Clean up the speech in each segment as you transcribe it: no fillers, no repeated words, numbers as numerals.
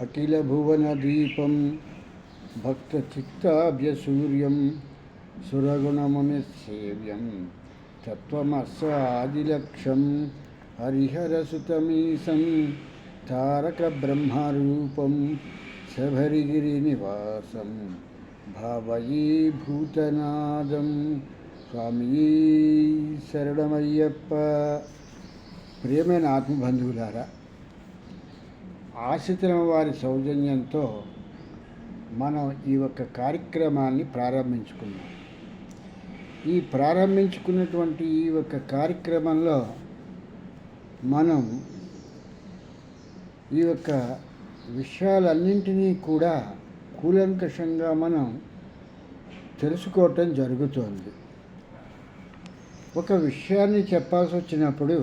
అఖిలభువనదీపం భక్తచిత్తాభ్యసూర్యం సురగుణమునిసేవ్యం తత్వమస్సాదిలక్ష్యం హరిహరసుతమీశం తారకబ్రహ్మరూపం శబరిగిరినివాసం భావయే భూతనాదం. స్వామి శరణమయ్యప్ప. ప్రియమైన ఆత్మబంధువులారా, ఆశ్రితుల వారి సౌజన్యంతో మనం ఈ యొక్క కార్యక్రమాన్ని ప్రారంభించుకున్నాం. ఈ ప్రారంభించుకున్నటువంటి ఈ యొక్క కార్యక్రమంలో మనం ఈ యొక్క విషయాలన్నింటినీ కూడా కూలంకషంగా మనం తెలుసుకోవటం జరుగుతోంది. ఒక విషయాన్ని చెప్పాల్సి వచ్చినప్పుడు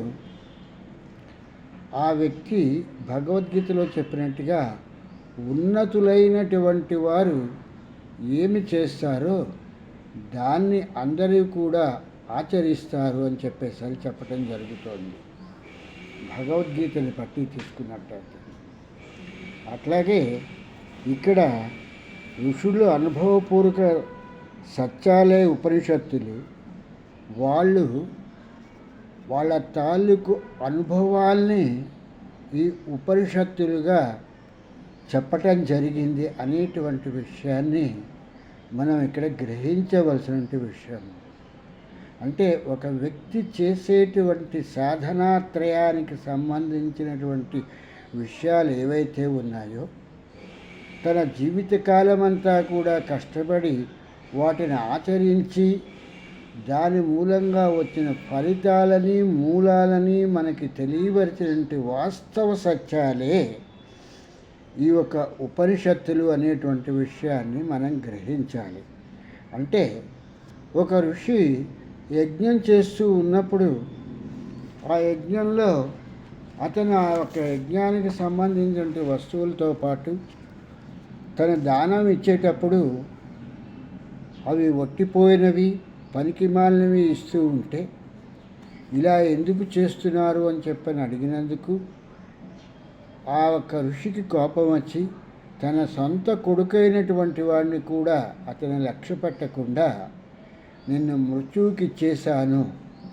ఆ వ్యక్తి భగవద్గీతలో చెప్పినట్టుగా ఉన్నతులైనటువంటి వారు ఏమి చేస్తారో దాన్ని అందరూ కూడా ఆచరిస్తారు అని చెప్పేసరి చెప్పటం జరుగుతోంది, భగవద్గీతని పట్టి తీసుకున్నట్టయితే. అట్లాగే ఇక్కడ ఋషులు అనుభవపూర్వక సత్యాలే ఉపనిషత్తులు వాళ్ళ తాలూకు అనుభవాల్ని ఈ ఉపనిషత్తులుగా చెప్పటం జరిగింది అనేటువంటి విషయాన్ని మనం ఇక్కడ గ్రహించవలసినటువంటి విషయం. అంటే ఒక వ్యక్తి చేసేటువంటి సాధనాత్రయానికి సంబంధించినటువంటి విషయాలు ఏవైతే ఉన్నాయో తన జీవితకాలం అంతా కూడా కష్టపడి వాటిని ఆచరించి దాని మూలంగా వచ్చిన ఫలితాలని మూలాలని మనకి తెలియవలసినటువంటి వాస్తవ సత్యాలే ఈ యొక్క ఉపనిషత్తులు అనేటువంటి విషయాన్ని మనం గ్రహించాలి. అంటే ఒక ఋషి యజ్ఞం చేస్తూ ఉన్నప్పుడు ఆ యజ్ఞంలో అతను ఆ యొక్క యజ్ఞానికి సంబంధించిన వస్తువులతో పాటు తన దానం ఇచ్చేటప్పుడు అవి ఒట్టిపోయినవి పనికిమాలినవి ఇస్తూ ఉంటే ఇలా ఎందుకు చేస్తున్నారు అని చెప్పని అడిగినందుకు ఆ ఒక్క ఋషికి కోపం వచ్చి తన సొంత కొడుకైనటువంటి వాడిని కూడా అతను లక్ష్య పెట్టకుండా నిన్ను మృత్యువుకి ఇచ్చేశాను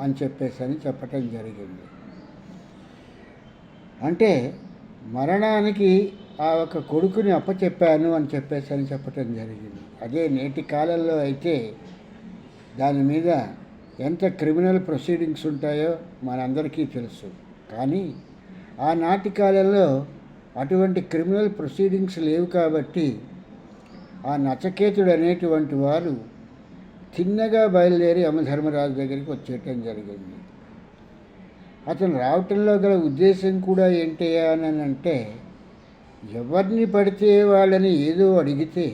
అని చెప్పేసని చెప్పటం జరిగింది. అంటే మరణానికి ఆ ఒక కొడుకుని అప్పచెప్పాను అని చెప్పేసని చెప్పటం జరిగింది. అదే నేటి కాలంలో అయితే దాని మీద ఎంత క్రిమినల్ ప్రొసీడింగ్స్ ఉంటాయో మనందరికీ తెలుసు. కానీ ఆనాటి కాలంలో అటువంటి క్రిమినల్ ప్రొసీడింగ్స్ లేవు కాబట్టి ఆ నచకేతుడు అనేటువంటి వారు తిన్నగా బయలుదేరి యమధర్మరాజు దగ్గరికి వచ్చేయటం జరిగింది. అతను రావటంలో గల ఉద్దేశం కూడా ఏంటయ్యా అని అంటే, ఎవరిని పడితే వాళ్ళని ఏదో అడిగితే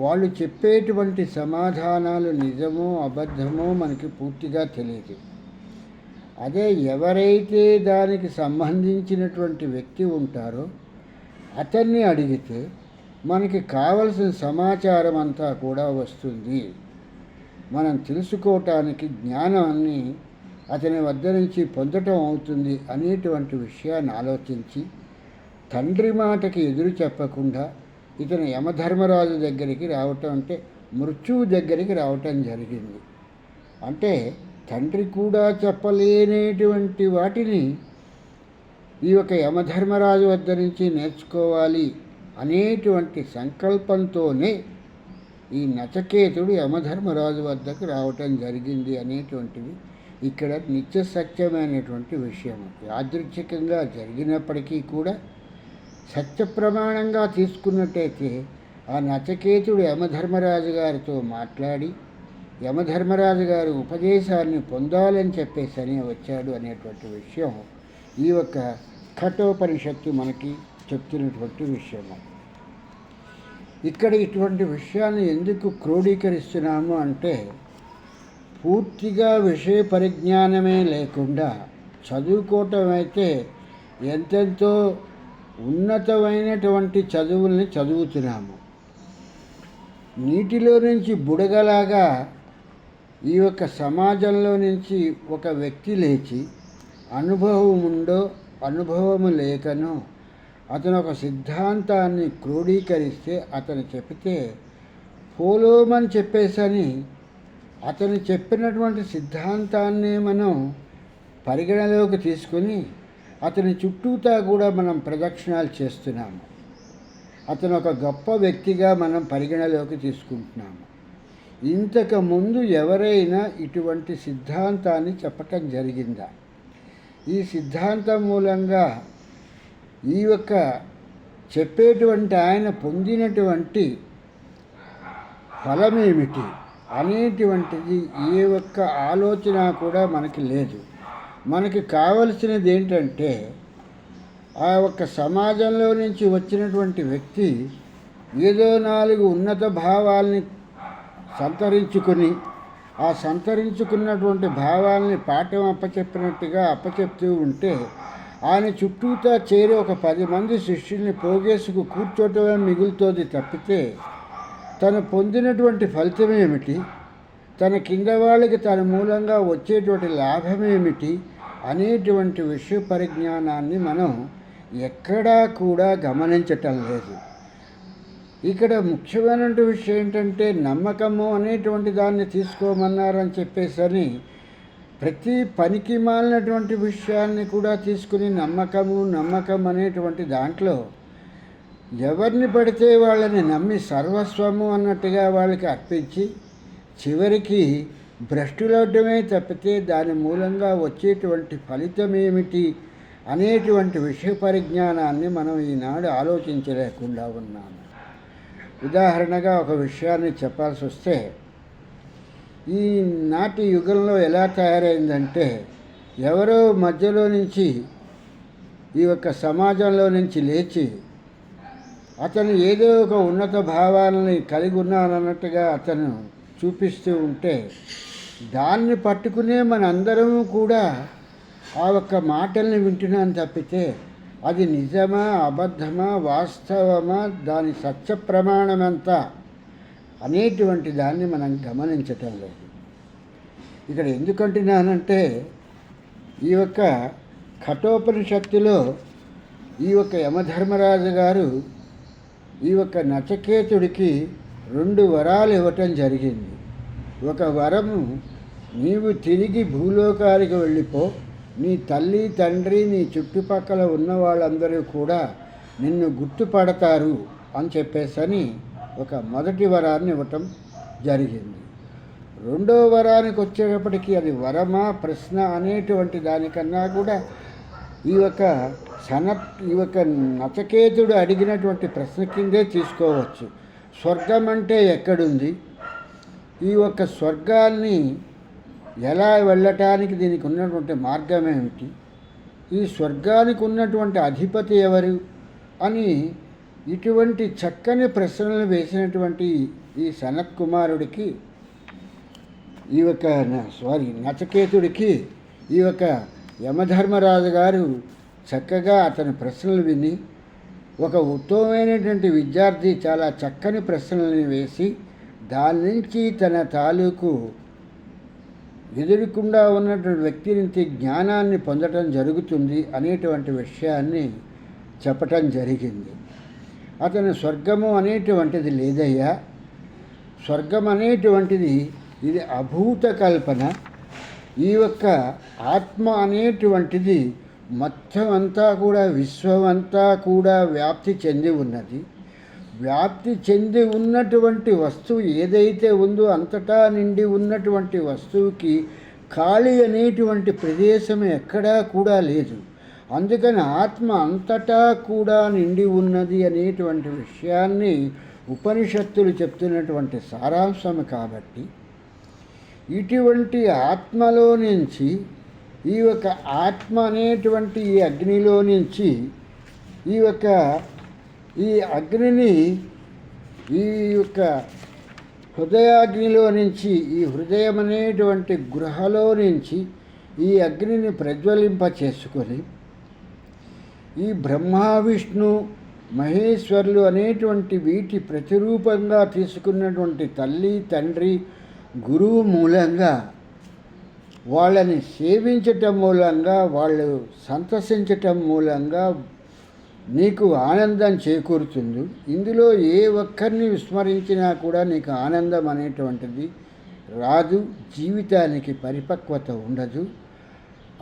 వాళ్ళు చెప్పేటువంటి సమాధానాలు నిజమో అబద్ధమో మనకి పూర్తిగా తెలియదు. అదే ఎవరైతే దానికి సంబంధించినటువంటి వ్యక్తి ఉంటారో అతన్ని అడిగితే మనకి కావలసిన సమాచారం అంతా కూడా వస్తుంది. మనం తెలుసుకోవటానికి జ్ఞానాన్ని అతని వద్ద నుంచి పొందటం అవుతుంది అనేటువంటి విషయాన్ని ఆలోచించి తండ్రి మాటకి ఎదురు చెప్పకుండా ఇతను యమధర్మరాజు దగ్గరికి రావటం, అంటే మృత్యువు దగ్గరికి రావటం జరిగింది. అంటే తండ్రి కూడా చెప్పలేనటువంటి వాటిని ఈ యొక్క యమధర్మరాజు వద్ద నుంచి నేర్చుకోవాలి అనేటువంటి సంకల్పంతోనే ఈ నచకేతుడు యమధర్మరాజు వద్దకు రావటం జరిగింది అనేటువంటిది ఇక్కడ నిత్య సత్యమైనటువంటి విషయం. యాదృచ్ఛికంగా జరిగినప్పటికీ కూడా సత్య ప్రమాణంగా తీసుకున్నట్టయితే ఆ నచకేతుడు యమధర్మరాజు గారితో మాట్లాడి యమధర్మరాజు గారి ఉపదేశాన్ని పొందాలని చెప్పేసని వచ్చాడు అనేటువంటి విషయం ఈ యొక్క కఠోపనిషత్తు మనకి చెప్తున్నటువంటి విషయము. ఇక్కడ ఇటువంటి విషయాన్ని ఎందుకు క్రోడీకరిస్తున్నాము అంటే, పూర్తిగా విషయ పరిజ్ఞానమే లేకుండా చదువుకోవటం అయితే ఎంతెంతో ఉన్నతమైనటువంటి చదువుల్ని చదువుతున్నాము. నీటిలో నుంచి బుడగలాగా ఈ యొక్క సమాజంలో నుంచి ఒక వ్యక్తి లేచి అనుభవం ఉందో అనుభవము లేకనో అతను ఒక సిద్ధాంతాన్ని క్రోడీకరిస్తే అతను చెబితే పోలోమని చెప్పేసని అతను చెప్పినటువంటి సిద్ధాంతాన్ని మనం పరిగణలోకి తీసుకుని అతని చుట్టూతా కూడా మనం ప్రదక్షిణాలు చేస్తున్నాము. అతను ఒక గొప్ప వ్యక్తిగా మనం పరిగణలోకి తీసుకుంటున్నాము. ఇంతకు ముందు ఎవరైనా ఇటువంటి సిద్ధాంతాన్ని చెప్పటం జరిగిందా? ఈ సిద్ధాంతం మూలంగా ఈ యొక్క చెప్పేటువంటి ఆయన పొందినటువంటి ఫలమేమిటి అనేటువంటిది ఏ ఒక్క ఆలోచన కూడా మనకి లేదు. మనకి కావలసినది ఏంటంటే ఆ ఒక్క సమాజంలో నుంచి వచ్చినటువంటి వ్యక్తి ఏదో 4 ఉన్నత భావాల్ని సంతరించుకుని ఆ సంతరించుకున్నటువంటి భావాల్ని పాఠం అప్పచెప్పినట్టుగా అప్పచెప్తూ ఉంటే ఆయన చుట్టూతా చేరి ఒక 10 మంది శిష్యుల్ని పోగేసుకు కూర్చోటమే మిగులుతోంది తప్పితే తను పొందినటువంటి ఫలితం ఏమిటి, తన కింద వాళ్ళకి తన మూలంగా వచ్చేటువంటి లాభం ఏమిటి అనేటువంటి విషయ పరిజ్ఞానాన్ని మనం ఎక్కడా కూడా గమనించటం లేదు. ఇక్కడ ముఖ్యమైనటువంటి విషయం ఏంటంటే నమ్మకము అనేటువంటి దాన్ని తీసుకోమన్నారని చెప్పేసని ప్రతి పనికి మాలినటువంటి విషయాన్ని కూడా తీసుకుని నమ్మకం అనేటువంటి దాంట్లో ఎవరిని పడితే వాళ్ళని నమ్మి సర్వస్వము అన్నట్టుగా వాళ్ళకి అర్పించి చివరికి భ్రష్టులవడమే తప్పితే దాని మూలంగా వచ్చేటువంటి ఫలితం ఏమిటి అనేటువంటి విషయ పరిజ్ఞానాన్ని మనం ఈనాడు ఆలోచించలేకుండా ఉన్నాము. ఉదాహరణగా ఒక విషయాన్ని చెప్పాల్సి వస్తే ఈనాటి యుగంలో ఎలా తయారైందంటే ఎవరో మధ్యలో నుంచి ఈ యొక్క సమాజంలో నుంచి లేచి అతను ఏదో ఒక ఉన్నత భావాలని కలిగి ఉన్నానన్నట్టుగా అతను చూపిస్తూ ఉంటే దాన్ని పట్టుకునే మనందరము కూడా ఆ ఒక్క మాటల్ని వింటున్నాను తప్పితే అది నిజమా అబద్ధమా వాస్తవమా దాని సత్య ప్రమాణమంతా అనేటువంటి దాన్ని మనం గమనించటం లేదు. ఇక్కడ ఎందుకంటున్నానంటే ఈ యొక్క కఠోపనిషత్తులో ఈ యొక్క యమధర్మరాజు గారు ఈ యొక్క నచికేతుడికి 2 వరాలు ఇవ్వటం జరిగింది. ఒక వరము నీవు తిరిగి భూలోకానికి వెళ్ళిపో, నీ తల్లి తండ్రి నీ చుట్టుపక్కల ఉన్న వాళ్ళందరూ కూడా నిన్ను గుర్తుపడతారు అని చెప్పేసని ఒక మొదటి వరాన్ని ఇవ్వటం జరిగింది. 2వ వరానికి వచ్చేటప్పటికి అది వరమా ప్రశ్న అనేటువంటి దానికన్నా కూడా ఈ యొక్క నచికేతుడు అడిగినటువంటి ప్రశ్న కిందే తీసుకోవచ్చు. స్వర్గం అంటే ఎక్కడుంది, ఈ యొక్క స్వర్గాన్ని ఎలా వెళ్ళటానికి దీనికి ఉన్నటువంటి మార్గం ఏమిటి, ఈ స్వర్గానికి ఉన్నటువంటి అధిపతి ఎవరు అని ఇటువంటి చక్కని ప్రశ్నలు వేసినటువంటి ఈ సనత్ కుమారుడికి ఈ యొక్క నచికేతుడికి ఈ యొక్క యమధర్మరాజు గారు చక్కగా అతని ప్రశ్నలు విని ఒక ఉత్తమమైనటువంటి విద్యార్థి చాలా చక్కని ప్రశ్నలను వేసి దాని నుంచి తన తాలూకు ఎదురుకుండా ఉన్నటువంటి వ్యక్తి నుంచి జ్ఞానాన్ని పొందటం జరుగుతుంది అనేటువంటి విషయాన్ని చెప్పటం జరిగింది. అతను స్వర్గము అనేటువంటిది లేదయ్యా, స్వర్గం అనేటువంటిది ఇది అభూత కల్పన, ఈ యొక్క ఆత్మ అనేటువంటిది మొత్తం అంతా కూడా విశ్వమంతా కూడా వ్యాప్తి చెంది ఉన్నది. వ్యాప్తి చెంది ఉన్నటువంటి వస్తువు ఏదైతే ఉందో అంతటా నిండి ఉన్నటువంటి వస్తువుకి ఖాళీ అనేటువంటి ప్రదేశం ఎక్కడా కూడా లేదు. అందుకని ఆత్మ అంతటా కూడా నిండి ఉన్నది అనేటువంటి విషయాన్ని ఉపనిషత్తులు చెప్తున్నటువంటి సారాంశం. కాబట్టి ఇటువంటి ఆత్మలో నుంచి ఈ యొక్క ఆత్మ అనేటువంటి ఈ అగ్నిలో నుంచి ఈ అగ్నిని ఈ యొక్క హృదయాగ్నిలో నుంచి ఈ హృదయం అనేటువంటి గృహలో నుంచి ఈ అగ్నిని ప్రజ్వలింప చేసుకొని ఈ బ్రహ్మ విష్ణు మహేశ్వరులు అనేటువంటి వీటి ప్రతిరూపంగా తీసుకున్నటువంటి తల్లి తండ్రి గురువు మూలంగా వాళ్ళని సేవించటం మూలంగా వాళ్ళు సంతసించటం మూలంగా నీకు ఆనందం చేకూరుతుంది. ఇందులో ఏ ఒక్కరిని విస్మరించినా కూడా నీకు ఆనందం అనేటువంటిది రాదు, జీవితానికి పరిపక్వత ఉండదు.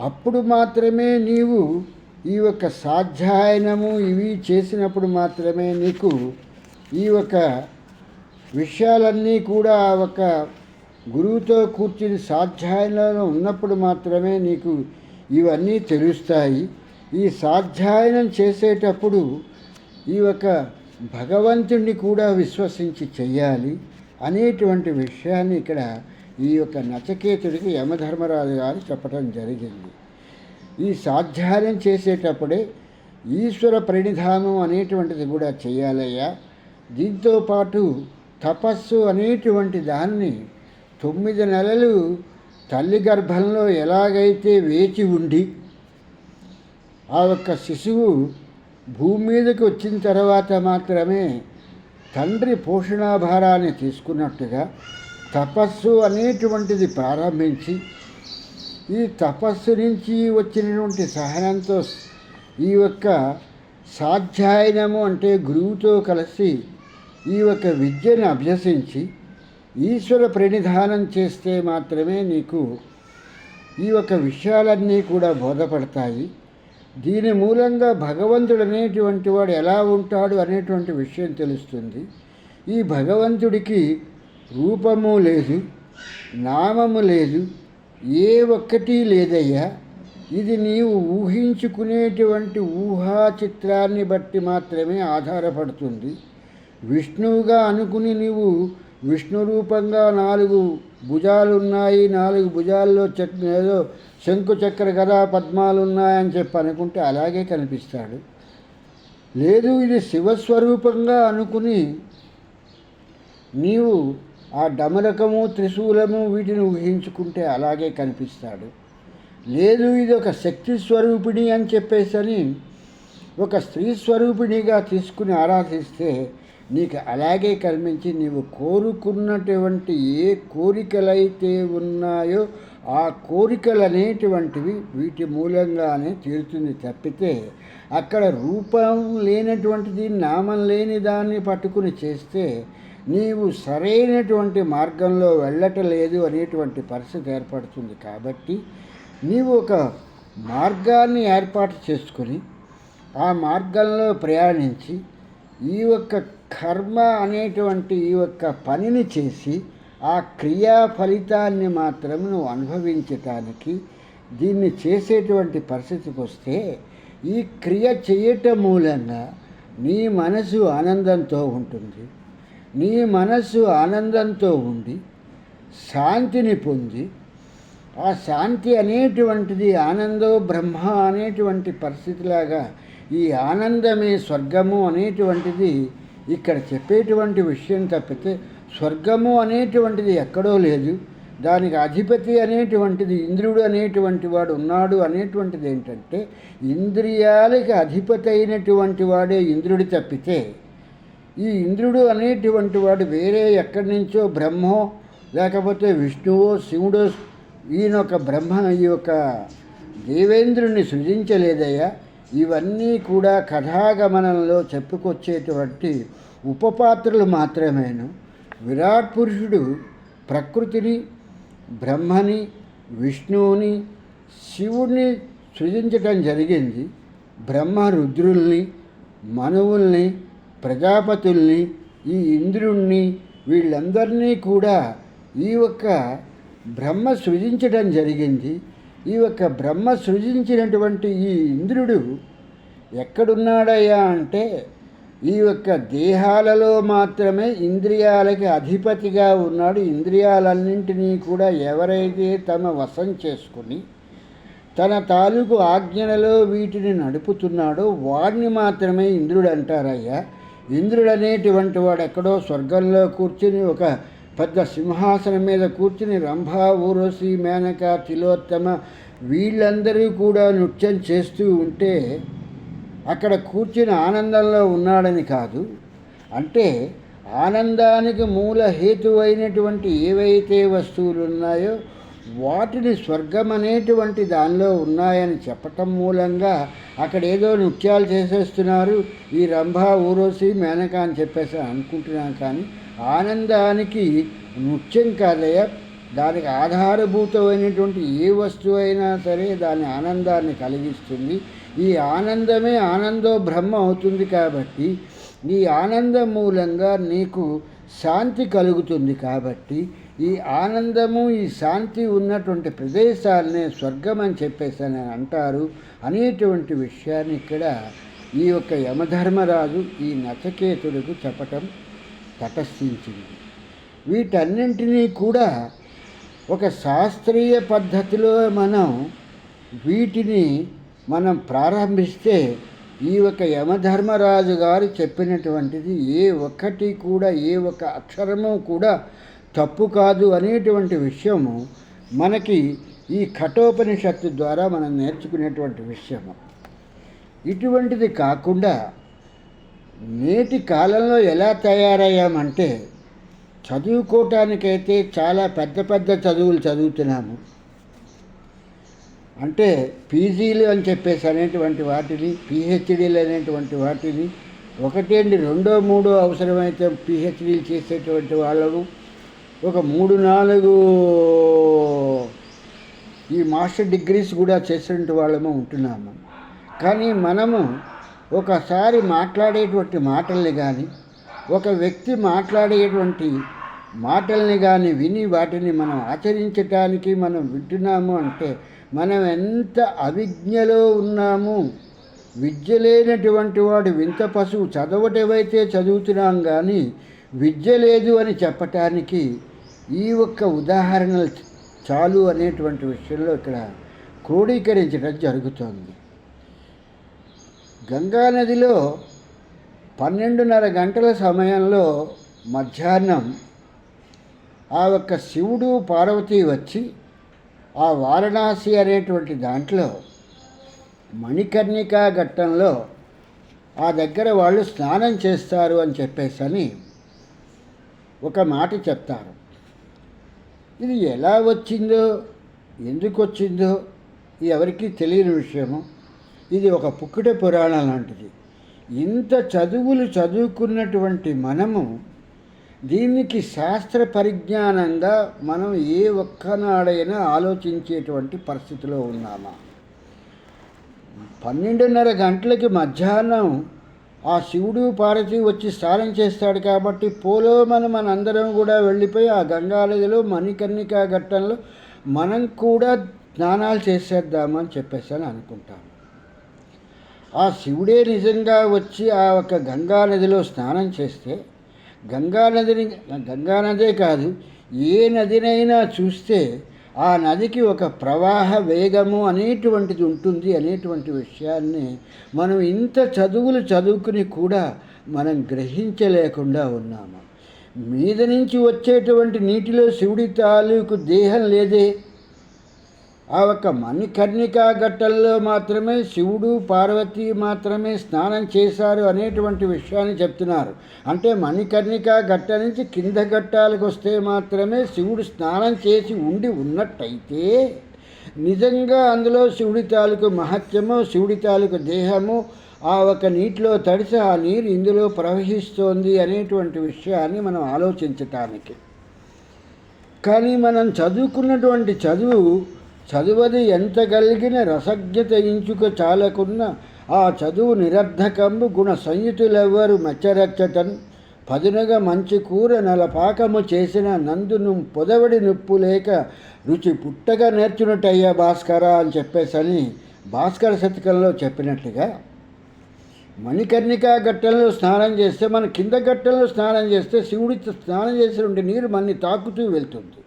అప్పుడు మాత్రమే నీవు ఈ యొక్క సాధ్యాయనము ఇవి చేసినప్పుడు మాత్రమే నీకు ఈ యొక్క విషయాలన్నీ కూడా ఒక గురువుతో కూర్చుని సాధ్యాయనంలో ఉన్నప్పుడు మాత్రమే నీకు ఇవన్నీ తెలుస్తాయి. ఈ సాధ్యాయనం చేసేటప్పుడు ఈ యొక్క భగవంతుడిని కూడా విశ్వసించి చెయ్యాలి అనేటువంటి విషయాన్ని ఇక్కడ ఈ యొక్క నచికేతుడికి యమధర్మరాజు గారు చెప్పడం జరిగింది. ఈ సాధ్యాయనం చేసేటప్పుడే ఈశ్వర ప్రణిధానం అనేటువంటిది కూడా చేయాలయ్యా. దీంతోపాటు తపస్సు అనేటువంటి దాన్ని 9 నెలలు తల్లి గర్భంలో ఎలాగైతే వేచి ఉండి ఆ యొక్క శిశువు భూమి మీదకి వచ్చిన తర్వాత మాత్రమే తండ్రి పోషణాభారాన్ని తీసుకున్నట్టుగా తపస్సు అనేటువంటిది ప్రారంభించి ఈ తపస్సు నుంచి వచ్చినటువంటి సహనంతో ఈ యొక్క సాధ్యాయనము అంటే గురువుతో కలిసి ఈ యొక్క విద్యను అభ్యసించి ఈశ్వర ప్రణిధానం చేస్తే మాత్రమే నీకు ఈ యొక్క విషయాలన్నీ కూడా బోధపడతాయి. దీని మూలంగా భగవంతుడు అనేటువంటి వాడు ఎలా ఉంటాడు అనేటువంటి విషయం తెలుస్తుంది. ఈ భగవంతుడికి రూపము లేదు, నామము లేదు, ఏ ఒక్కటి లేదయ్యా. ఇది నీవు ఊహించుకునేటువంటి ఊహా చిత్రాన్ని బట్టి మాత్రమే ఆధారపడుతుంది. విష్ణువుగా అనుకుని నీవు విష్ణు రూపంగా 4 భుజాలు ఉన్నాయి, 4 భుజాల్లో ఏదో శంకు చక్ర గదా పద్మాలు ఉన్నాయని చెప్పి అనుకుంటే అలాగే కనిపిస్తాడు. లేదు ఇది శివస్వరూపంగా అనుకుని నీవు ఆ డమరకము త్రిశూలము వీటిని ఊహించుకుంటే అలాగే కనిపిస్తాడు. లేదు ఇది ఒక శక్తి స్వరూపిణి అని చెప్పేసని ఒక స్త్రీ స్వరూపిణిగా తీసుకుని ఆరాధిస్తే నీకు అలాగే కనిపించి నీవు కోరుకున్నటువంటి ఏ కోరికలైతే ఉన్నాయో ఆ కోరికలు అనేటువంటివి వీటి మూలంగానే తీరుతుంది తప్పితే అక్కడ రూపం లేనటువంటిది నామం లేని దాన్ని పట్టుకుని చేస్తే నీవు సరైనటువంటి మార్గంలో వెళ్ళటలేదు అనేటువంటి పరిస్థితి ఏర్పడుతుంది. కాబట్టి నీవు ఒక మార్గాన్ని ఏర్పాటు చేసుకుని ఆ మార్గంలో ప్రయాణించి ఈ యొక్క కర్మ అనేటువంటి ఈ యొక్క పనిని చేసి ఆ క్రియా ఫలితాన్ని మాత్రం నువ్వు అనుభవించటానికి దీన్ని చేసేటువంటి పరిస్థితికి వస్తే ఈ క్రియ చేయటం మూలంగా నీ మనసు ఆనందంతో ఉంటుంది. నీ మనస్సు ఆనందంతో ఉండి శాంతిని పొంది ఆ శాంతి అనేటువంటిది ఆనందో బ్రహ్మ అనేటువంటి పరిస్థితిలాగా ఈ ఆనందమే స్వర్గము అనేటువంటిది ఇక్కడ చెప్పేటువంటి విషయం తప్పితే స్వర్గము అనేటువంటిది ఎక్కడో లేదు. దానికి అధిపతి అనేటువంటిది ఇంద్రుడు అనేటువంటి వాడు ఉన్నాడు అనేటువంటిది ఏంటంటే ఇంద్రియాలకి అధిపతి అయినటువంటి వాడే ఇంద్రుడు తప్పితే ఈ ఇంద్రుడు అనేటువంటి వాడు వేరే ఎక్కడి నుంచో బ్రహ్మో లేకపోతే విష్ణువో శివుడో ఈయనొక బ్రహ్మ ఈ యొక్క దేవేంద్రుణ్ణి సృజించలేదయ్యా. ఇవన్నీ కూడా కథాగమనంలో చెప్పుకొచ్చేటువంటి ఉపపాత్రలు మాత్రమేను. విరాట్ పురుషుడు ప్రకృతిని, బ్రహ్మని, విష్ణువుని, శివుణ్ణి సృజించటం జరిగింది. బ్రహ్మ రుద్రుల్ని, మనువుల్ని, ప్రజాపతుల్ని, ఈ ఇంద్రుణ్ణి వీళ్ళందరినీ కూడా ఈ యొక్క బ్రహ్మ సృజించడం జరిగింది. ఈ యొక్క బ్రహ్మ సృజించినటువంటి ఈ ఇంద్రుడు ఎక్కడున్నాడయ్యా అంటే ఈ యొక్క దేహాలలో మాత్రమే ఇంద్రియాలకి అధిపతిగా ఉన్నాడు. ఇంద్రియాలన్నింటినీ కూడా ఎవరైతే తమ వశం చేసుకుని తన తాలూకు ఆజ్ఞలలో వీటిని నడుపుతున్నాడో వాడిని మాత్రమే ఇంద్రుడు అంటారయ్యా. ఇంద్రుడు అనేటువంటి వాడు ఎక్కడో స్వర్గంలో కూర్చుని ఒక పెద్ద సింహాసనం మీద కూర్చుని రంభ, ఊర్వశి, మేనక, తిలోత్తమ వీళ్ళందరూ కూడా నృత్యం చేస్తూ ఉంటే అక్కడ కూర్చుని ఆనందంలో ఉన్నాడని కాదు. అంటే ఆనందానికి మూల హేతువైనటువంటి ఏవైతే వస్తువులు ఉన్నాయో వాటిని స్వర్గం అనేటువంటి దానిలో ఉన్నాయని చెప్పటం మూలంగా అక్కడ ఏదో నృత్యాలు చేసేస్తున్నారు, ఈ రంభ ఊరోసి మేనక అని చెప్పేసి అనుకుంటున్నాను. కానీ ఆనందానికి నృత్యం కాదయ్యా, దానికి ఆధారభూతమైనటువంటి ఏ వస్తువు అయినా సరే దాని ఆనందాన్ని కలిగిస్తుంది. ఈ ఆనందమే ఆనందో బ్రహ్మ అవుతుంది. కాబట్టి ఈ ఆనందం మూలంగా నీకు శాంతి కలుగుతుంది. కాబట్టి ఈ ఆనందము ఈ శాంతి ఉన్నటువంటి ప్రదేశాలనే స్వర్గం అని చెప్పేసి అని అంటారు అనేటువంటి విషయాన్ని ఇక్కడ ఈ యొక్క యమధర్మరాజు ఈ నచికేతుడికి చెప్పటం తటస్థించింది. వీటన్నింటినీ కూడా ఒక శాస్త్రీయ పద్ధతిలో వీటిని మనం ప్రారంభిస్తే ఈ ఒక యమధర్మరాజు గారు చెప్పినటువంటిది ఏ ఒక్కటి కూడా ఏ ఒక్క అక్షరము కూడా తప్పు కాదు అనేటువంటి విషయము మనకి ఈ కఠోపనిషత్తు ద్వారా మనం నేర్చుకునేటువంటి విషయము. ఇటువంటిది కాకుండా నేటి కాలంలో ఎలా తయారయ్యామంటే చదువుకోవటానికైతే చాలా పెద్ద పెద్ద చదువులు చదువుతున్నాము. అంటే పీజీలు అని చెప్పేసి అనేటువంటి వాటిని, పిహెచ్డీలు అనేటువంటి వాటిని, ఒకటేంటి రెండో మూడో అవసరమైతే పిహెచ్డీలు చేసేటువంటి వాళ్ళను, ఒక 3-4 ఈ మాస్టర్ డిగ్రీస్ కూడా చేసేటువంటి వాళ్ళము ఉంటున్నాము. కానీ మనము ఒకసారి మాట్లాడేటువంటి మాటల్ని కానీ, ఒక వ్యక్తి మాట్లాడేటువంటి మాటల్ని కానీ విని వాటిని మనం ఆచరించటానికి మనం వింటున్నాము అంటే మనం ఎంత అవిజ్ఞలో ఉన్నాము. విద్య లేనటువంటి వాడు వింత పశువు, చదవటమైతే చదువుతున్నాం కానీ విద్య లేదు అని చెప్పటానికి ఈ ఒక్క ఉదాహరణలు చాలు అనేటువంటి విషయంలో ఇక్కడ క్రోడీకరించడం జరుగుతోంది. గంగానదిలో 12:30 గంటల సమయంలో మధ్యాహ్నం ఆ ఒక్క శివుడు పార్వతి వచ్చి ఆ వారణాసి అనేటువంటి దాంట్లో మణికర్ణికా ఘట్టంలో ఆ దగ్గర వాళ్ళు స్నానం చేస్తారు అని చెప్పేసి ఒక మాట చెప్తారు. ఇది ఎలా వచ్చిందో ఎందుకు వచ్చిందో ఎవరికీ తెలియని విషయము. ఇది ఒక పుక్కుట పురాణం లాంటిది. ఇంత చదువులు చదువుకున్నటువంటి మనము దీనికి శాస్త్ర పరిజ్ఞానంగా మనం ఏ ఒక్కనాడైనా ఆలోచించేటువంటి పరిస్థితిలో ఉన్నామా? 12:30 గంటలకి మధ్యాహ్నం ఆ శివుడు పార్వతి వచ్చి స్నానం చేస్తాడు. కాబట్టి మనందరం కూడా వెళ్ళిపోయి ఆ గంగానదిలో మణికర్ణికా ఘట్టంలో మనం కూడా స్నానాలు చేసేద్దామని చెప్పేసి అనుకుంటాము. ఆ శివుడే నిజంగా వచ్చి ఆ ఒక గంగానదిలో స్నానం చేస్తే గంగానదే కాదు, ఏ నదినైనా చూస్తే ఆ నదికి ఒక ప్రవాహ వేగము అనేటువంటిది ఉంటుంది అనేటువంటి విషయాన్ని మనం ఇంత చదువులు చదువుకుని కూడా మనం గ్రహించలేకుండా ఉన్నాము. మీద నుంచి వచ్చేటువంటి నీటిలో శివుడి తాలూకు దేహం లేదే. ఆ ఒక్క మణికర్ణికా ఘట్టంలో మాత్రమే శివుడు పార్వతి మాత్రమే స్నానం చేశారు అనేటువంటి విషయాన్ని చెప్తున్నారు. అంటే మణికర్ణికా ఘట్ట నుంచి కింద ఘట్టాలకు వస్తే మాత్రమే శివుడు స్నానం చేసి ఉన్నట్టయితే నిజంగా అందులో శివుడి తాలూకు మహత్యము, శివుడి తాలూకు దేహము ఆ ఒక నీటిలో తడిసి ఆ నీరు ఇందులో ప్రవహిస్తోంది అనేటువంటి విషయాన్ని మనం ఆలోచించటానికి. కానీ మనం చదువుకున్నటువంటి చదువది ఎంత కలిగిన రసజ్ఞత ఇంచుక చాలకున్న ఆ చదువు నిరర్ధకంబు గుణ సంయుతులెవ్వరు మెచ్చరచ్చటన్ పదునగా మంచి కూర నలపాకము చేసిన నందును పొదవడి నొప్పు లేక రుచి పుట్టగా నేర్చునట్టయ్యా భాస్కర అని చెప్పేసని భాస్కర శతకంలో చెప్పినట్లుగా మణికర్ణికా ఘట్టంలో స్నానం చేస్తే మన కింద ఘట్టంలో స్నానం చేస్తే శివుడి స్నానం చేసినటువంటి నీరు మనని తాకుతూ వెళ్తుంది.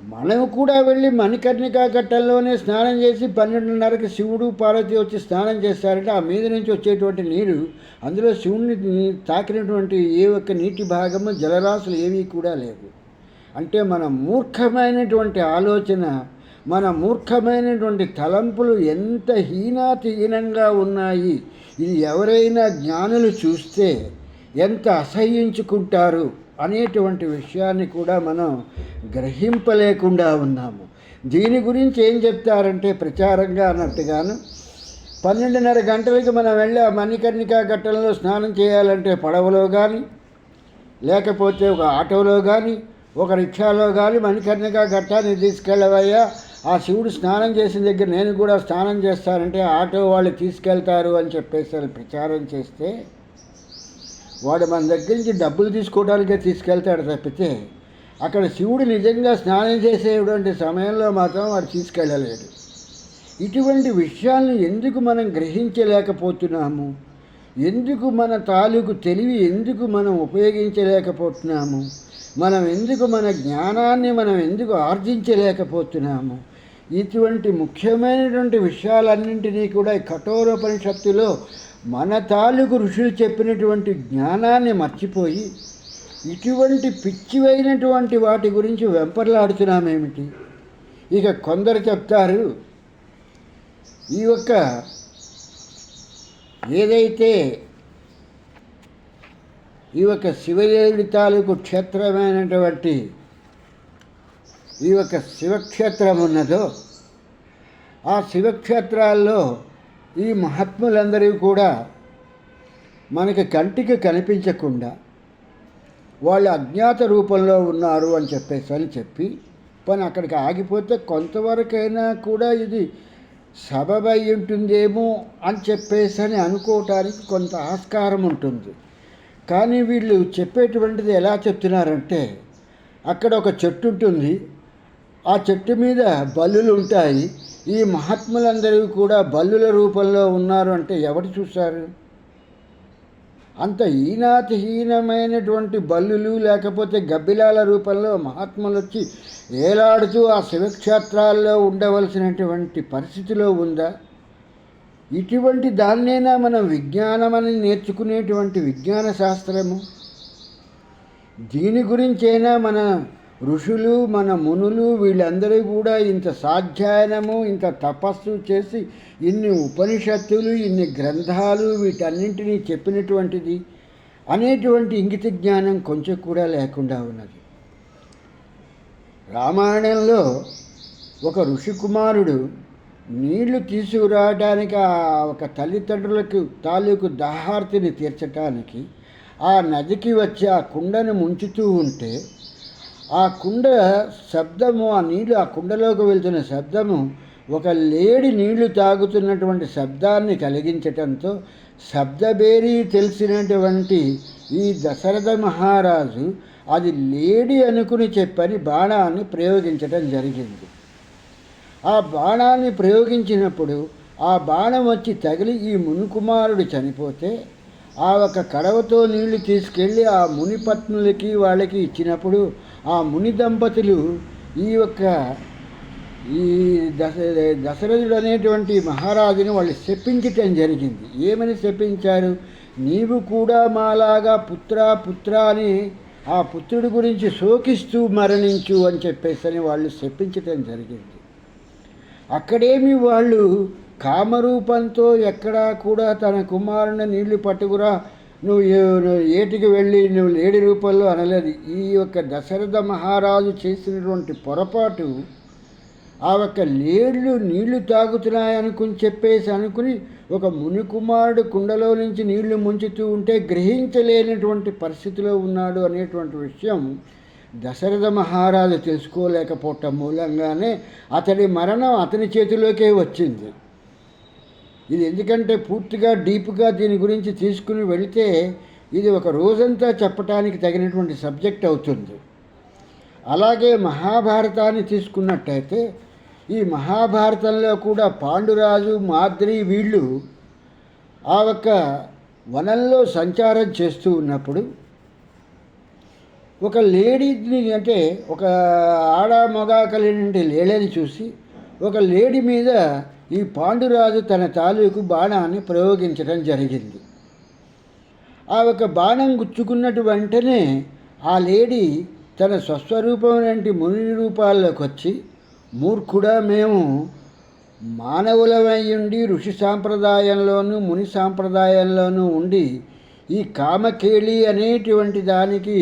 మనం కూడా వెళ్ళి మణికర్ణికా ఘట్టంలోనే స్నానం చేసి 12:30కి శివుడు పార్వతి వచ్చి స్నానం చేస్తారంటే ఆ మీద నుంచి వచ్చేటువంటి నీరు అందులో శివుడిని తాకినటువంటి ఏ ఒక్క నీటి భాగము జలరాశులు ఏవీ కూడా లేవు. అంటే మన మూర్ఖమైనటువంటి ఆలోచన, మన మూర్ఖమైనటువంటి తలంపులు ఎంత హీనాతిహీనంగా ఉన్నాయి. ఇది ఎవరైనా జ్ఞానులు చూస్తే ఎంత అసహ్యించుకుంటారు అనేటువంటి విషయాన్ని కూడా మనం గ్రహింపలేకుండా ఉన్నాము. దీని గురించి ఏం చెప్తారంటే ప్రచారంగా అన్నట్టుగాను 12:30 గంటలకి మనం వెళ్ళి ఆ మణికర్ణికా ఘట్టంలో స్నానం చేయాలంటే పడవలో కానీ, లేకపోతే ఒక ఆటోలో కానీ, ఒక రిక్షాలో కానీ మణికర్ణికా ఘట్టాన్ని తీసుకెళ్ళవయ్యా, ఆ శివుడు స్నానం చేసిన దగ్గర నేను కూడా స్నానం చేస్తానంటే ఆటో వాళ్ళు తీసుకెళ్తారు అని చెప్పేసి ప్రచారం చేస్తే వాడు మన దగ్గర నుంచి డబ్బులు తీసుకోవడానికే తీసుకెళ్తాడు తప్పితే అక్కడ శివుడు నిజంగా స్నానం చేసేటువంటి సమయంలో మాత్రం వాడు తీసుకెళ్ళలేడు. ఇటువంటి విషయాలను ఎందుకు మనం గ్రహించలేకపోతున్నాము? ఎందుకు మన తాలూకు తెలివి ఎందుకు మనం ఉపయోగించలేకపోతున్నాము? మనం ఎందుకు మన జ్ఞానాన్ని మనం ఎందుకు ఆర్జించలేకపోతున్నాము? ఇటువంటి ముఖ్యమైనటువంటి విషయాలన్నింటినీ కూడా ఈ కఠోరోపనిషత్తులో మన తాలూకు ఋషులు చెప్పినటువంటి జ్ఞానాన్ని మర్చిపోయి ఇటువంటి పిచ్చివైనటువంటి వాటి గురించి వెంపర్లాడుతున్నామేమిటి? ఇక కొందరు చెప్తారు, ఈ యొక్క ఏదైతే ఈ యొక్క శివదేవుడి తాలూకు క్షేత్రమైనటువంటి ఈ యొక్క శివక్షేత్రం ఉన్నదో ఆ శివక్షేత్రాల్లో ఈ మహాత్ములందరూ కూడా మనకి కంటికి కనిపించకుండా వాళ్ళు అజ్ఞాత రూపంలో ఉన్నారు అని చెప్పి పని అక్కడికి ఆగిపోతే కొంతవరకైనా కూడా ఇది సబబై ఉంటుందేమో అని చెప్పేసి అనుకోవటానికి కొంత ఆస్కారం ఉంటుంది. కానీ వీళ్ళు చెప్పేటువంటిది ఎలా చెప్తున్నారంటే, అక్కడ ఒక చెట్టు ఉంటుంది, ఆ చెట్టు మీద బల్లులు ఉంటాయి, ఈ మహాత్ములందరూ కూడా బల్లుల రూపంలో ఉన్నారు అంటే ఎవరు చూశారు? అంత హీనాతిహీనమైనటువంటి బల్లులు లేకపోతే గబ్బిలాల రూపంలో మహాత్ములు వచ్చి ఏలాడుతూ ఆ శివక్షేత్రాల్లో ఉండవలసినటువంటి పరిస్థితిలో ఉందా? ఇటువంటి దాన్నైనా మనం విజ్ఞానమని నేర్చుకునేటువంటి విజ్ఞాన శాస్త్రము, దీని గురించైనా మన ఋషులు మన మునులు వీళ్ళందరూ కూడా ఇంత సాధ్యాయనము ఇంత తపస్సు చేసి ఇన్ని ఉపనిషత్తులు ఇన్ని గ్రంథాలు వీటన్నింటినీ చెప్పినటువంటిది అనేటువంటి ఇంగిత జ్ఞానం కొంచెం కూడా లేకుండా ఉన్నది. రామాయణంలో ఒక ఋషికుమారుడు నీళ్లు తీసుకురావడానికి ఒక తల్లిదండ్రులకు తాలూకు దాహార్తిని తీర్చటానికి ఆ నదికి వచ్చి ఆ కుండను ముంచుతూ ఉంటే ఆ కుండ శబ్దము, ఆ నీళ్లు ఆ కుండలోకి వెళ్తున్న శబ్దము ఒక లేడి నీళ్లు తాగుతున్నటువంటి శబ్దాన్ని కలిగించటంతో శబ్దబేరీ తెలిసినటువంటి ఈ దశరథ మహారాజు అది లేడి అనుకుని చెప్పని బాణాన్ని ప్రయోగించటం జరిగింది. ఆ బాణాన్ని ప్రయోగించినప్పుడు ఆ బాణం వచ్చి తగిలి ఈ మునికుమారుడు చనిపోతే ఆ ఒక కడవతో నీళ్లు తీసుకెళ్ళి ఆ ముని పత్నులకి వాళ్ళకి ఇచ్చినప్పుడు ఆ ముని దంపతులు ఈ దశరథుడు అనేటువంటి మహారాజుని వాళ్ళు శపించటం జరిగింది. ఏమని శపించారు? నీవు కూడా మాలాగా పుత్ర అని ఆ పుత్రుడి గురించి శోకిస్తూ మరణించు అని చెప్పేసి వాళ్ళు శపించటం జరిగింది. అక్కడేమి వాళ్ళు కామరూపంతో ఎక్కడా కూడా తన కుమారుని నీళ్లు పట్టుకురా నువ్వు ఏటికి వెళ్ళి నువ్వు లేడి రూపంలో అనలేదు. ఈ యొక్క దశరథ మహారాజు చేసినటువంటి పొరపాటు ఆ యొక్క లేళ్ళు నీళ్లు తాగుతున్నాయనుకుని ఒక మునికుమారుడు కుండలో నుంచి నీళ్లు ముంచుతూ ఉంటే గ్రహించలేనటువంటి పరిస్థితిలో ఉన్నాడు అనేటువంటి విషయం దశరథ మహారాజు తెలుసుకోలేకపోవటం మూలంగానే అతడి మరణం అతని చేతిలోకే వచ్చింది. ఇది ఎందుకంటే పూర్తిగా డీప్గా దీని గురించి తీసుకుని వెళితే ఇది ఒక రోజంతా చెప్పటానికి తగినటువంటి సబ్జెక్ట్ అవుతుంది. అలాగే మహాభారతాన్ని తీసుకున్నట్టయితే ఈ మహాభారతంలో కూడా పాండురాజు మాద్రి వీళ్ళు ఆ ఒక్క వనంలో సంచారం చేస్తూ ఉన్నప్పుడు ఒక లేడీని అంటే ఒక ఆడ మగ కలిగిన లేడీని చూసి ఒక లేడీ మీద ఈ పాండురాజు తన తాలూకు బాణాన్ని ప్రయోగించడం జరిగింది. ఆ ఒక బాణం గుచ్చుకున్నట్టు వెంటనే ఆ లేడీ తన స్వస్వరూపమైనటువంటి ముని రూపాల్లోకి వచ్చి, మూర్ఖుడా, మేము మానవులమై ఉండి ఋషి సాంప్రదాయంలోనూ ముని సాంప్రదాయంలోనూ ఉండి ఈ కామకేళి అనేటువంటి దానికి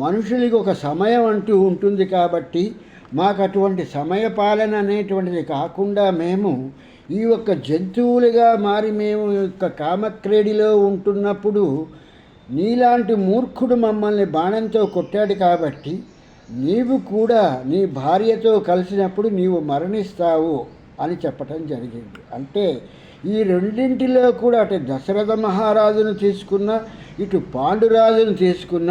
మనుషులకి ఒక సమయం అంటూ ఉంటుంది కాబట్టి మాకు అటువంటి సమయపాలన అనేటువంటిది కాకుండా మేము ఈ యొక్క జంతువులుగా మారి మేము యొక్క కామక్రీడిలో ఉంటున్నప్పుడు నీలాంటి మూర్ఖుడు మమ్మల్ని బాణంతో కొట్టాడు కాబట్టి నీవు కూడా నీ భార్యతో కలిసినప్పుడు నీవు మరణిస్తావు అని చెప్పటం జరిగింది. అంటే ఈ రెండింటిలో కూడా అటు దశరథ మహారాజును తీసుకున్న ఇటు పాండురాజును తీసుకున్న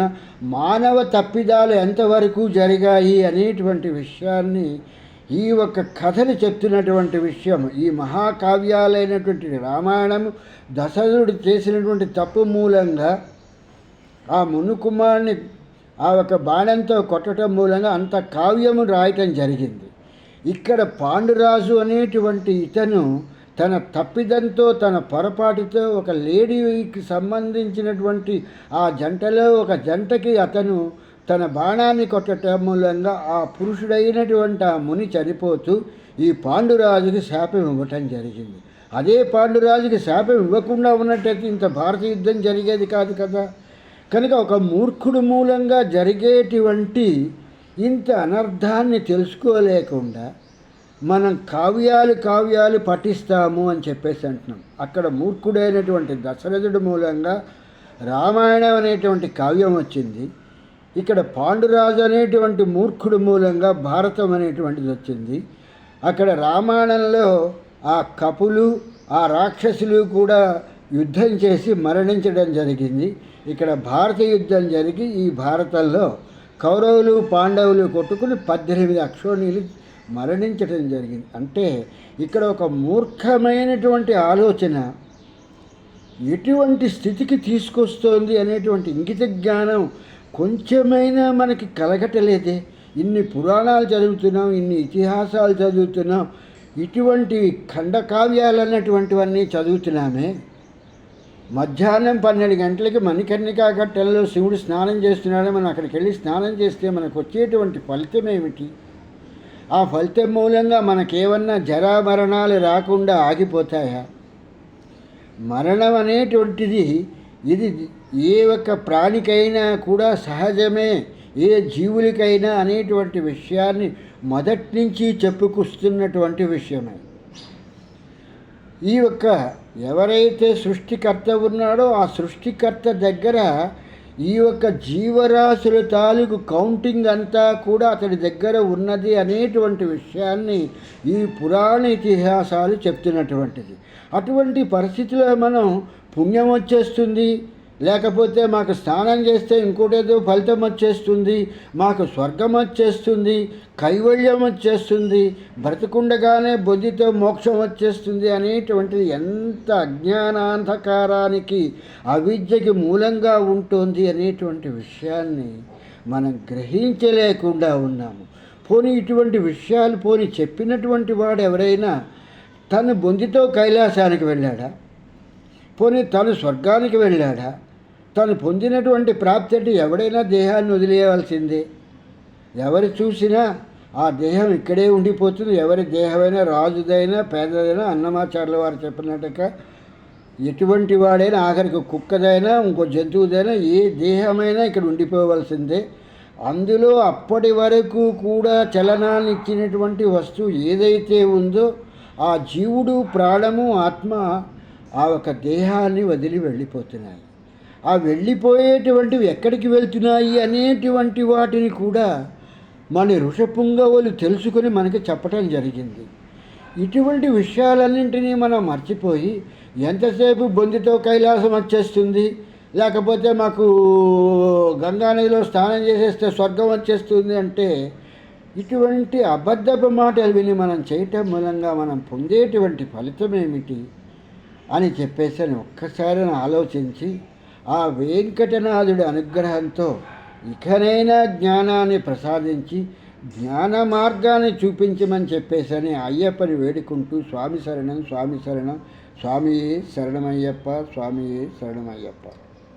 మానవ తప్పిదాలు ఎంతవరకు జరిగాయి అనేటువంటి విషయాన్ని ఈ ఒక్క కథని చెప్తున్నటువంటి విషయం. ఈ మహాకావ్యాలైనటువంటి రామాయణము దశరథుడు చేసినటువంటి తప్పు మూలంగా ఆ మునుకుమారుని ఆ ఒక బాణంతో కొట్టడం మూలంగా అంత కావ్యము రాయటం జరిగింది. ఇక్కడ పాండురాజు అనేటువంటి ఇతను తన తప్పిదంతో తన పొరపాటుతో ఒక లేడీకి సంబంధించినటువంటి ఆ జంటలో ఒక జంటకి అతను తన బాణాన్ని కొట్టడం మూలంగా ఆ పురుషుడైనటువంటి ఆ ముని చనిపోతూ ఈ పాండురాజుకి శాపం ఇవ్వటం జరిగింది. అదే పాండురాజుకి శాపం ఇవ్వకుండా ఉన్నట్టయితే ఇంత భారత యుద్ధం జరిగేది కాదు కదా. కనుక ఒక మూర్ఖుడు మూలంగా జరిగేటువంటి ఇంత అనర్థాన్ని తెలుసుకోలేకుండా మనం కావ్యాలు పఠిస్తాము అని చెప్పేసి అంటున్నాం. అక్కడ మూర్ఖుడైనటువంటి దశరథుడు మూలంగా రామాయణం అనేటువంటి కావ్యం వచ్చింది. ఇక్కడ పాండురాజు అనేటువంటి మూర్ఖుడు మూలంగా భారతం అనేటువంటిది వచ్చింది. అక్కడ రామాయణంలో ఆ కపులు ఆ రాక్షసులు కూడా యుద్ధం చేసి మరణించడం జరిగింది. ఇక్కడ భారత యుద్ధం జరిగి ఈ భారతంలో కౌరవులు పాండవులు కొట్టుకుని 18 అక్షోణీలు మరణించడం జరిగింది. అంటే ఇక్కడ ఒక మూర్ఖమైనటువంటి ఆలోచన ఎటువంటి స్థితికి తీసుకొస్తోంది అనేటువంటి ఇంగిత జ్ఞానం కొంచెమైనా మనకి కలగటలేదే. ఇన్ని పురాణాలు చదువుతున్నాం, ఇన్ని ఇతిహాసాలు చదువుతున్నాం, ఇటువంటి ఖండకావ్యాలు అన్నటువంటివన్నీ చదువుతున్నామే. మధ్యాహ్నం 12 గంటలకి మణికర్ణికా ఘట్టంలో శివుడు స్నానం చేస్తున్నాడు. మనం అక్కడికి వెళ్ళి స్నానం చేస్తే మనకు వచ్చేటువంటి ఫలితం ఏమిటి? ఆ ఫలితం మూలంగా మనకేమన్నా జరామరణాలు రాకుండా ఆగిపోతాయా? మరణం అనేటువంటిది ఇది ఏ ఒక్క ప్రాణికైనా కూడా సహజమే, ఏ జీవులకైనా అనేటువంటి విషయాన్ని మొదటి నుంచి చెప్పుకొస్తున్నటువంటి విషయమే. ఈ యొక్క ఎవరైతే సృష్టికర్త ఉన్నాడో ఆ సృష్టికర్త దగ్గర ఈ యొక్క జీవరాశుల తాలూకు కౌంటింగ్ అంతా కూడా అతడి దగ్గర ఉన్నది అనేటువంటి విషయాన్ని ఈ పురాణ ఇతిహాసాలు చెప్తున్నటువంటిది. అటువంటి పరిస్థితిలో మనం పుణ్యం వచ్చేస్తుంది, లేకపోతే మాకు స్నానం చేస్తే ఇంకోటేదో ఫలితం వచ్చేస్తుంది, మాకు స్వర్గం వచ్చేస్తుంది, కైవల్యం వచ్చేస్తుంది, బ్రతికుండగానే బుద్ధితో మోక్షం వచ్చేస్తుంది అనేటువంటిది ఎంత అజ్ఞానాంధకారానికి అవిద్యకి మూలంగా ఉంటుంది అనేటువంటి విషయాన్ని మనం గ్రహించలేకుండా ఉన్నాము. పోనీ ఇటువంటి విషయాలు చెప్పినటువంటి వాడు ఎవరైనా తను బొందితో కైలాసానికి వెళ్ళాడా? పోనీ తను స్వర్గానికి వెళ్ళాడా? తను పొందినటువంటి ప్రాప్తి అంటే ఎవడైనా దేహాన్ని వదిలేయవలసిందే. ఎవరు చూసినా ఆ దేహం ఇక్కడే ఉండిపోతుంది. ఎవరి దేహమైనా రాజుదైనా పేదదైనా అన్నమాచార్యుల వారు చెప్పినట్టుగా ఎటువంటి వాడైనా ఆఖరికి కుక్కదైనా ఇంకో జంతువుదైనా ఏ దేహమైనా ఇక్కడ ఉండిపోవలసిందే. అందులో అప్పటి వరకు కూడా చలనాన్ని ఇచ్చినటువంటి వస్తువు ఏదైతే ఉందో ఆ జీవుడు ప్రాణము ఆత్మ ఆ ఒక దేహాన్ని వదిలి వెళ్ళిపోతున్నాయి. ఆ వెళ్ళిపోయేటువంటివి ఎక్కడికి వెళ్తున్నాయి అనేటువంటి వాటిని కూడా మన ఋషపుంగవులు తెలుసుకొని మనకి చెప్పటం జరిగింది. ఇటువంటి విషయాలన్నింటినీ మనం మర్చిపోయి ఎంతసేపు బొందితో కైలాసం వచ్చేస్తుంది, లేకపోతే మాకు గంగానదిలో స్నానం చేసేస్తే స్వర్గం వచ్చేస్తుంది అంటే ఇటువంటి అబద్ధపు మాటలు విని మనం చేయటం మూలంగా మనం పొందేటువంటి ఫలితం ఏమిటి అని చెప్పేసి ఒక్కసారి ఆలోచించి ఆ వెంకటనాథుడి అనుగ్రహంతో ఇకనైనా జ్ఞానాన్ని ప్రసాదించి జ్ఞాన మార్గాన్ని చూపించమని చెప్పేసని అయ్యప్పని వేడుకుంటూ స్వామి శరణం స్వామి శరణం, స్వామియే శరణమయ్యప్ప, స్వామియే శరణమయ్యప్ప.